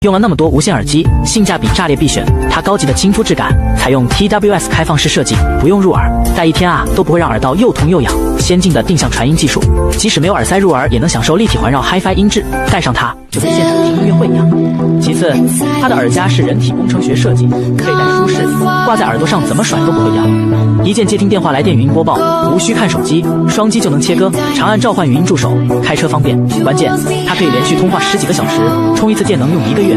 用了那么多无线耳机，性价比炸裂必选。它高级的亲肤质感，采用 TWS 开放式设计，不用入耳，戴一天都不会让耳道又痛又痒。先进的定向传音技术，即使没有耳塞入耳，也能享受立体环绕 HiFi 音质。戴上它，就跟现场听音乐会一样。其次，它的耳夹是人体工程学设计，佩戴舒适，挂在耳朵上怎么甩都不会掉。一键接听电话、来电、语音播报，无需看手机，双击就能切割，长按召唤语音助手，开车方便。关键，它可以连续通话10几个小时，充一次电能用1个月。